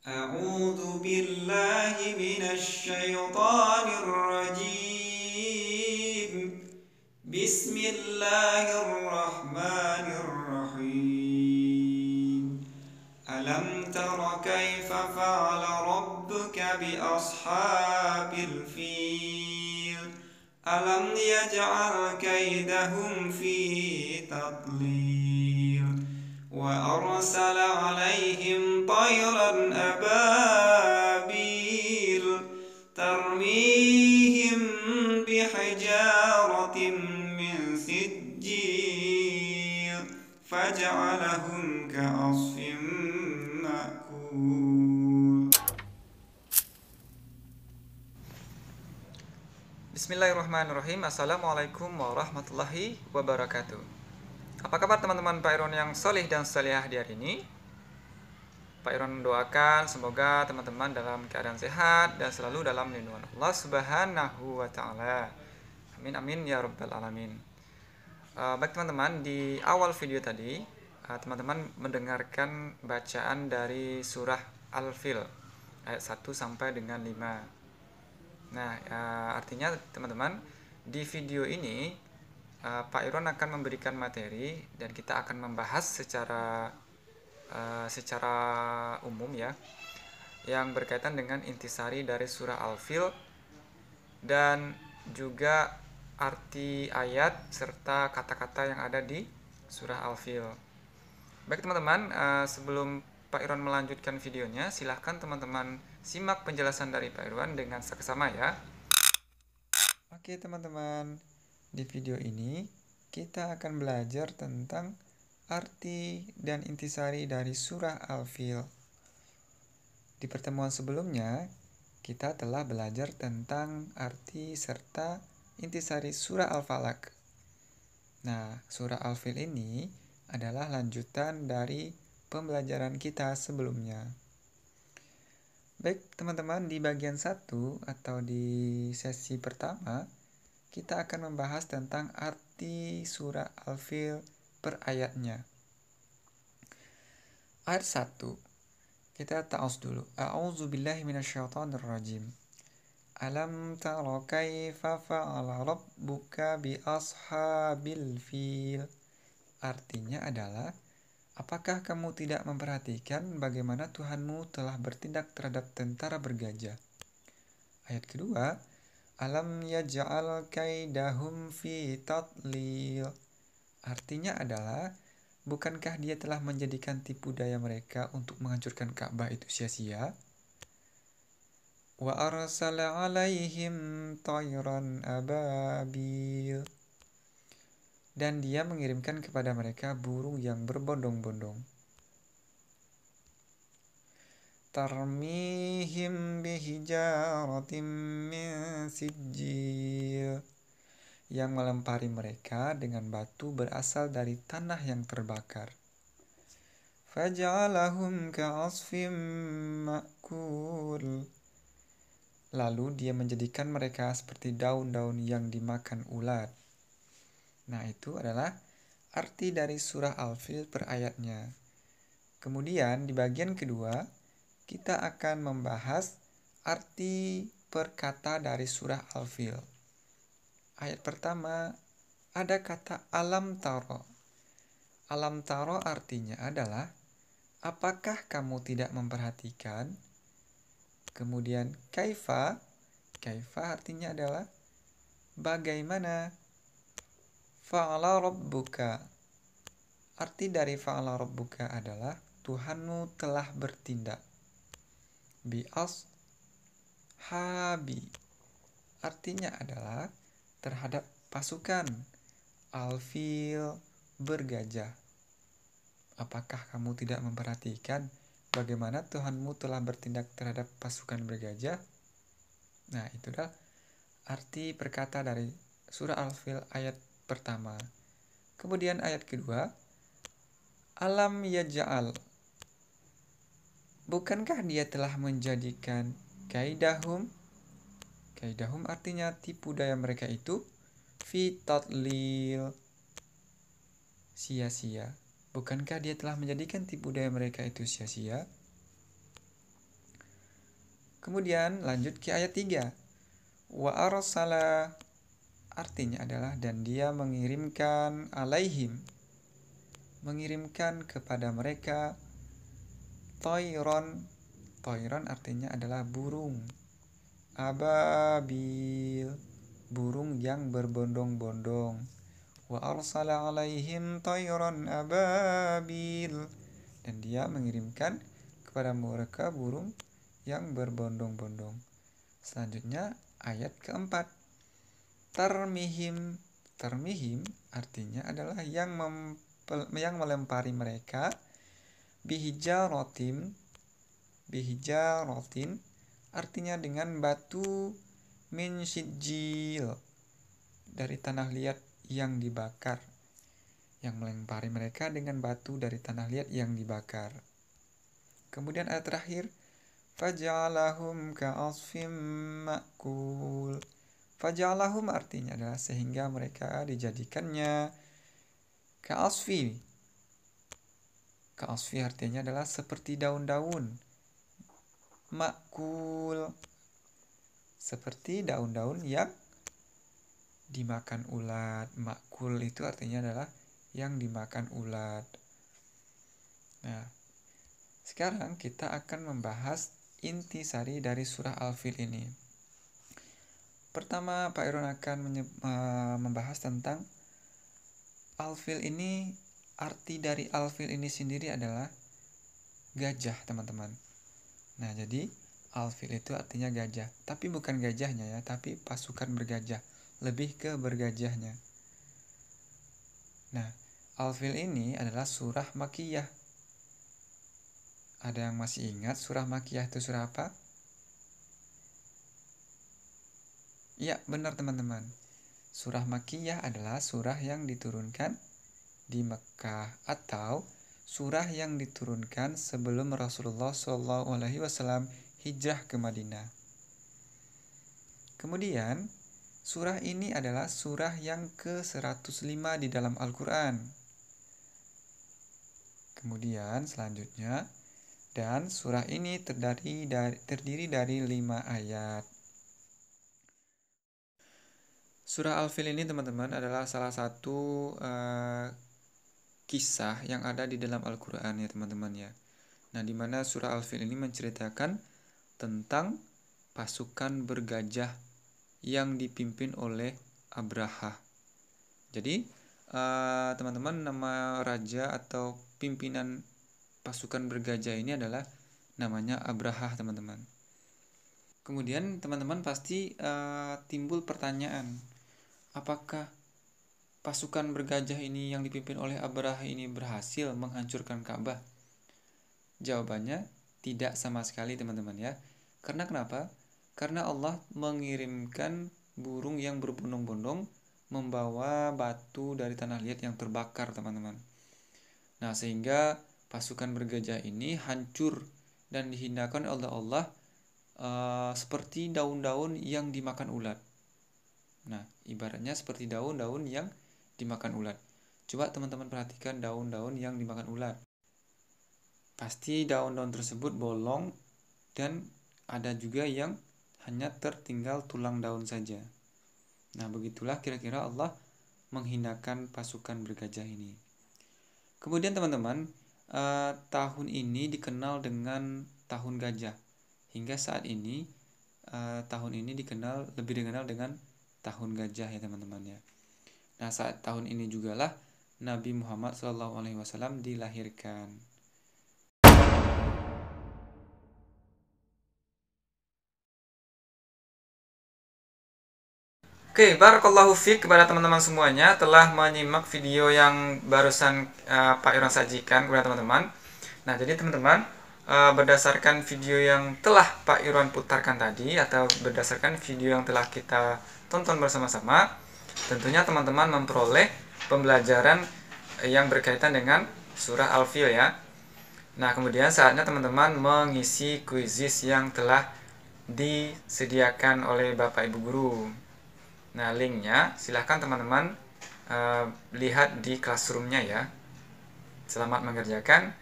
أعوذ بالله من الشيطان الرجيم. بسم الله الرحمن الرحيم. ألم تر كيف فعل ربك بأصحاب الفيل؟ ألم يجعل كيدهم في تضليل وأرسل عليهم طيرا أبابيل ترميهم بحجارة من سجيل فجعلهم كعصف مأكول. Bismillahirrahmanirrahim. Assalamualaikum warahmatullahi wabarakatuh. Apa kabar teman-teman Pak Iron yang solih dan solihah di hari ini? Pak Iron mendoakan semoga teman-teman dalam keadaan sehat dan selalu dalam lindungan Allah Subhanahu wa Ta'ala. Amin amin ya rabbal alamin. Baik teman-teman, di awal video tadi teman-teman mendengarkan bacaan dari surah Al-Fil ayat 1 sampai dengan 5. Nah, artinya teman-teman, di video ini Pak Iron akan memberikan materi dan kita akan membahas secara umum ya, yang berkaitan dengan intisari dari surah Al-Fil dan juga arti ayat serta kata-kata yang ada di surah Al-Fil. Baik teman-teman, sebelum Pak Irwan melanjutkan videonya, silahkan teman-teman simak penjelasan dari Pak Irwan dengan seksama ya. Oke teman-teman, di video ini kita akan belajar tentang arti dan intisari dari surah Al-Fil. Di pertemuan sebelumnya, kita telah belajar tentang arti serta intisari surah Al-Falaq. Nah, surah Al-Fil ini adalah lanjutan dari pembelajaran kita sebelumnya. Baik teman-teman, di bagian 1 atau di sesi pertama kita akan membahas tentang arti surah Al-Fil per ayatnya. Ayat 1, kita ta'awuz dulu. A'udzu billahi minasyaitonir rajim. Alam tara kaifa fa'ala rabbuka bi ashabil fil. Artinya adalah, apakah kamu tidak memperhatikan bagaimana Tuhanmu telah bertindak terhadap tentara bergajah? Ayat kedua, alam yaj'al kaidahum fi tadlil. Artinya adalah, bukankah dia telah menjadikan tipu daya mereka untuk menghancurkan Ka'bah itu sia-sia? Wa arsala alaihim tayran ababil. Dan dia mengirimkan kepada mereka burung yang berbondong-bondong. Tarmihim bihijaratim min sijil. Yang melempari mereka dengan batu berasal dari tanah yang terbakar. Faja'alahum ka'asfim ma'kul. Lalu dia menjadikan mereka seperti daun-daun yang dimakan ulat. Nah, itu adalah arti dari surah Al-Fil per ayatnya. Kemudian di bagian kedua, kita akan membahas arti per kata dari surah Al-Fil. Ayat pertama, ada kata alam taro. Alam taro artinya adalah, apakah kamu tidak memperhatikan? Kemudian kaifa. Kaifa artinya adalah, bagaimana? Fa'ala rabbuka. Arti dari fa'ala rabbuka adalah, Tuhanmu telah bertindak. Bi ashabi. Artinya adalah, terhadap pasukan. Al-fil, bergajah. Apakah kamu tidak memperhatikan bagaimana Tuhanmu telah bertindak terhadap pasukan bergajah? Nah, itulah arti perkata dari surah Al-Fil ayat pertama. Kemudian ayat kedua, alam yaj'al. Bukankah dia telah menjadikan kaidahum? Kaidahum artinya tipu daya mereka itu fi tadlil, sia-sia. Bukankah dia telah menjadikan tipu daya mereka itu sia-sia? Kemudian lanjut ke ayat 3. Wa arsala artinya adalah dan dia mengirimkan alaihim, mengirimkan kepada mereka toiron. Toiron artinya adalah burung. Ababil, burung yang berbondong-bondong. Wa arsala alaihim toiron ababil, dan dia mengirimkan kepada mereka burung yang berbondong-bondong. Selanjutnya ayat keempat. Tarmihim. Tarmihim artinya adalah yang melempari mereka bihijaratin artinya dengan batu min sijil, dari tanah liat yang dibakar, yang melempari mereka dengan batu dari tanah liat yang dibakar. Kemudian ayat terakhir, faj'alahum ka'asfim ma'kul. Faj'alahum artinya adalah sehingga mereka dijadikannya ka'asfi. Ka'asfi artinya adalah seperti daun-daun. Ma'kul, seperti daun-daun yang dimakan ulat. Ma'kul itu artinya adalah yang dimakan ulat. Nah, sekarang kita akan membahas intisari dari surah Al-Fil ini. Pertama, Pak Irwan akan membahas tentang Al-Fil ini. Arti dari Al-Fil ini sendiri adalah gajah, teman-teman. Nah, jadi Al-Fil itu artinya gajah, tapi bukan gajahnya ya, tapi pasukan bergajah, lebih ke bergajahnya. Nah, Al-Fil ini adalah surah Makkiyah. Ada yang masih ingat surah Makkiyah itu surah apa? Ya, benar teman-teman. Surah Makkiyah adalah surah yang diturunkan di Mekkah, atau surah yang diturunkan sebelum Rasulullah SAW hijrah ke Madinah. Kemudian, surah ini adalah surah yang ke-105 di dalam Al-Quran. Kemudian selanjutnya, dan surah ini terdiri dari 5 ayat. Surah Al-Fil ini teman-teman adalah salah satu kisah yang ada di dalam Al-Quran ya teman-teman ya. Nah, di mana surah Al-Fil ini menceritakan tentang pasukan bergajah yang dipimpin oleh Abraha. Jadi teman-teman, nama raja atau pimpinan pasukan bergajah ini adalah namanya Abraha, teman-teman. Kemudian teman-teman pasti timbul pertanyaan, apakah pasukan bergajah ini yang dipimpin oleh Abraha ini berhasil menghancurkan Ka'bah? Jawabannya tidak sama sekali teman-teman ya. Karena kenapa? Karena Allah mengirimkan burung yang berbondong-bondong membawa batu dari tanah liat yang terbakar, teman-teman. Nah, sehingga pasukan bergajah ini hancur dan dihinakan oleh Allah seperti daun-daun yang dimakan ulat. Nah, ibaratnya seperti daun-daun yang dimakan ulat. Coba teman-teman perhatikan daun-daun yang dimakan ulat. Pasti daun-daun tersebut bolong dan ada juga yang hanya tertinggal tulang daun saja. Nah, begitulah kira-kira Allah menghinakan pasukan bergajah ini. Kemudian teman-teman, tahun ini dikenal dengan tahun gajah. Hingga saat ini tahun ini lebih dikenal dengan tahun gajah ya teman-teman ya. Nah, saat tahun ini jugalah Nabi Muhammad SAW dilahirkan. Oke, barakallahu fiik kepada teman-teman semuanya telah menyimak video yang barusan Pak Irwan sajikan kepada teman-teman. Nah, jadi teman-teman, berdasarkan video yang telah Pak Irwan putarkan tadi, atau berdasarkan video yang telah kita tonton bersama-sama, tentunya teman-teman memperoleh pembelajaran yang berkaitan dengan surah Al-Fil ya. Nah, kemudian saatnya teman-teman mengisi kuisis yang telah disediakan oleh Bapak Ibu Guru. Nah, linknya silahkan teman-teman lihat di classroom-nya ya. Selamat mengerjakan.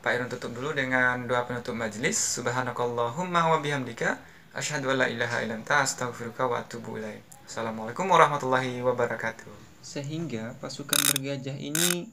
Pak Irun tutup dulu dengan doa penutup majelis. Subhanakallahumma wa bihamdika asyhadu an la ilaha illa anta astaghfiruka wa atubu ilaik. Assalamualaikum warahmatullahi wabarakatuh. Sehingga pasukan bergajah ini